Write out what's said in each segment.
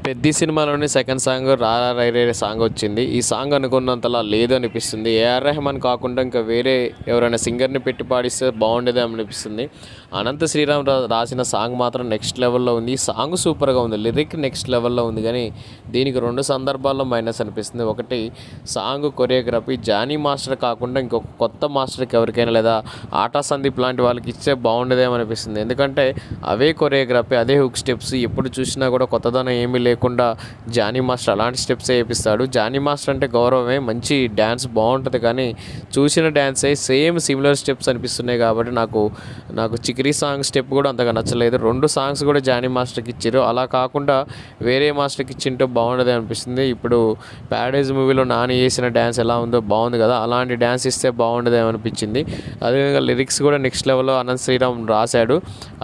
పెద్ది సినిమాలోని second song 'రారా రైరే' song వచ్చింది. ఈ సాంగ్ అనుకున్నంతలా లేదు అనిపిస్తుంది. ఏఆర్ రెహమాన్ కాకుండా ఇంకా వేరే ఎవరైనా సింగర్‌ని పెట్టి పాడిస్తే బాగుండేదేమో అనిపిస్తుంది. అనంత శ్రీరామ్ రాసిన సాంగ్ మాత్రం నెక్స్ట్ లెవెల్‌లో ఉంది. ఈ సాంగ్ సూపర్‌గా ఉంది. లిరిక్ నెక్స్ట్ లెవెల్‌లో ఉంది కానీ దీనికి 2 సందర్భాల్లో మైనస్ అనిపిస్తుంది. ఒకటి సాంగ్ కొరియోగ్రఫీ జానీ మాస్టర్ కాకుండా ఇంకొక కొత్త మాస్టర్‌కి ఎవరికైనా లేదా ఆటా సందీప్ లాంటి వాళ్ళకి ఇస్తే బాగుండేదేమో అనిపిస్తుంది. ఎందుకంటే అవే కొరియోగ్రఫీ, అదే హుక్ స్టెప్స్ ఎప్పుడు చూసినా కూడా కొత్తదనం ఏమీ లేకుండా జానీ మాస్టర్ అలాంటి స్టెప్సే వేపిస్తాడు. జానీ మాస్టర్ అంటే గౌరవమే, మంచి డ్యాన్స్ బాగుంటుంది కానీ చూసిన డ్యాన్సే సేమ్ సిమిలర్ స్టెప్స్ అనిపిస్తున్నాయి కాబట్టి నాకు చిక్రీ సాంగ్ స్టెప్ కూడా అంతగా నచ్చలేదు. 2 సాంగ్స్ కూడా జానీ మాస్టర్కి ఇచ్చారు. అలా కాకుండా వేరే మాస్టర్కి ఇచ్చింటే బాగుండేది అనిపిస్తుంది. ఇప్పుడు ప్యారడైజ్ మూవీలో నాని వేసిన డ్యాన్స్ ఎలా ఉందో బాగుంది కదా, అలాంటి డ్యాన్స్ ఇస్తే బాగుండేదేమో అనిపించింది. అదేవిధంగా లిరిక్స్ కూడా నెక్స్ట్ లెవెల్లో అనంత్ శ్రీరామ్ రాశాడు.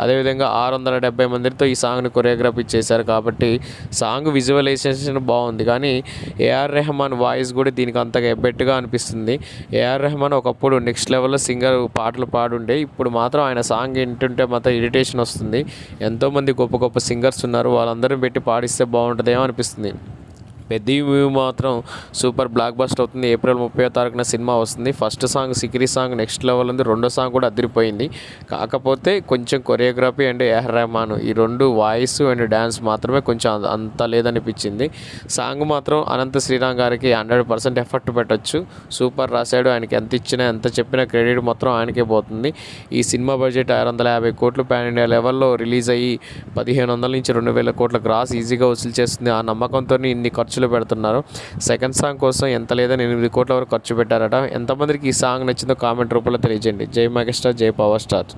అదేవిధంగా 670 మందితో ఈ సాంగ్ని కొరియోగ్రఫీ చేశారు కాబట్టి సాంగ్ విజువలైజేషన్ బాగుంది కానీ ఏఆర్ రెహమాన్ వాయిస్ కూడా దీనికి అంతగా ఎబ్బెట్టుగా అనిపిస్తుంది. ఏఆర్ రెహమాన్ ఒకప్పుడు నెక్స్ట్ లెవెల్లో సింగర్, పాటలు పాడుండే. ఇప్పుడు మాత్రం ఆయన సాంగ్ వింటుంటే మాత్రం ఇరిటేషన్ వస్తుంది. ఎంతోమంది గొప్ప గొప్ప సింగర్స్ ఉన్నారు, వాళ్ళందరూ పెట్టి పాడిస్తే బాగుంటుందేమో అనిపిస్తుంది. పెద్ద మూవీ మాత్రం సూపర్ బ్లాక్ బస్టర్ అవుతుంది. ఏప్రిల్ 30వ తారీఖున సినిమా వస్తుంది. First song Chikiri song next level ఉంది. 2వ సాంగ్ కూడా అదిరిపోయింది. కాకపోతే కొంచెం కొరియోగ్రఫీ అండ్ ఏఆర్ రెహమాన్ ఈ 2 వాయిస్ అండ్ డ్యాన్స్ మాత్రమే కొంచెం అంత లేదనిపించింది. సాంగ్ మాత్రం అనంత శ్రీరామ్ గారికి 100% ఎఫర్ట్ పెట్టొచ్చు. సూపర్ రాశాడు. ఆయనకి ఎంత ఇచ్చినా ఎంత చెప్పినా క్రెడిట్ మొత్తం ఆయనకే పోతుంది. ఈ సినిమా బడ్జెట్ 650 కోట్లు పాన్ ఇండియా లెవెల్లో రిలీజ్ అయ్యి 1500 నుంచి 2000 కోట్ల గ్రాస్ ఈజీగా వసూలు చేస్తుంది. ఆ నమ్మకంతో ఇన్ని ఖర్చులు పెడుతున్నారు. సెకండ్ సాంగ్ కోసం ఎంత లేదని 8 కోట్ల వరకు ఖర్చు పెట్టారట. ఎంతమందికి ఈ సాంగ్ నచ్చిందో కామెంట్ రూపంలో తెలియజేయండి. జై మెగాస్టార్, జై పవర్ స్టార్.